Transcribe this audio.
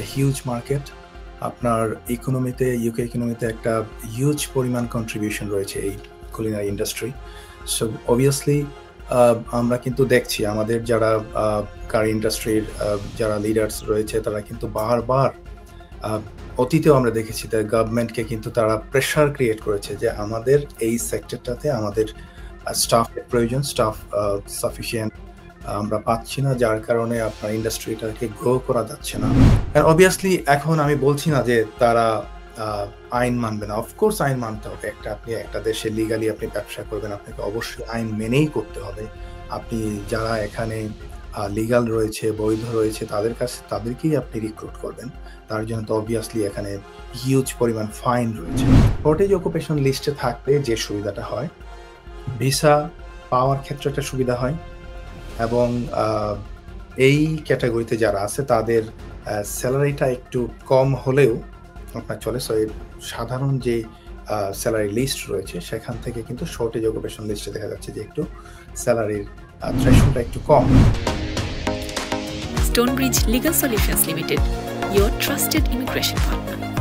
একটা huge market. আপনার ইকোনমিতে, UK ইকোনমিতে একটা হিউজ পরিমাণ কন্ট্রিবিউশন রয়েছে এই কুলিনারি ইন্ডাস্ট্রি। সো অবভিয়াসলি আমরা কিন্তু দেখছি আমাদের যারা কারি ইন্ডাস্ট্রির যারা লিডার্স রয়েছে তারা কিন্তু বারবার অতীতেও আমরা দেখেছি যে গভর্নমেন্টকে কিন্তু তারা প্রেশার ক্রিয়েট করেছে যে আমাদের এই সেক্টরটাতে আমাদের স্টাফের প্রয়োজন, স্টাফ সাফিসিয়েন্ট আমরা পাচ্ছি না, যার কারণে আপনার ইন্ডাস্ট্রিটাকে গ্রো করা যাচ্ছে না। অবভিয়াসলি এখন আমি বলছি না যে তারা আইন মানবে না, অফকোর্স আইন মানতে হবে। আপনি একটা দেশে লিগালি আপনি ব্যবসা করবেন, আপনাকে অবশ্যই আইন মেনেই করতে হবে। আপনি যারা এখানে লিগাল রয়েছে, বৈধ রয়েছে, তাদেরকেই আপনি রিক্রুট করবেন। তার জন্য তো অবভিয়াসলি এখানে হিউজ পরিমাণ ফাইন রয়েছে। কটেজ অকুপেশন লিস্টে থাকলে যে সুবিধাটা হয়, ভিসা পাওয়ার ক্ষেত্রে একটা সুবিধা হয়, এবং এই ক্যাটাগরিতে যারা আছে তাদের স্যালারিটা একটু কম হলেও আপনার চলে। সো সাধারণ যে স্যালারি লিস্ট রয়েছে সেখান থেকে কিন্তু শর্টেজ অকুপেশন লিস্টে দেখা যাচ্ছে যে একটু স্যালারির থ্রেশহোল্ডটা একটু কম। Stonebridge Legal Solutions Limited, your trusted immigration partner.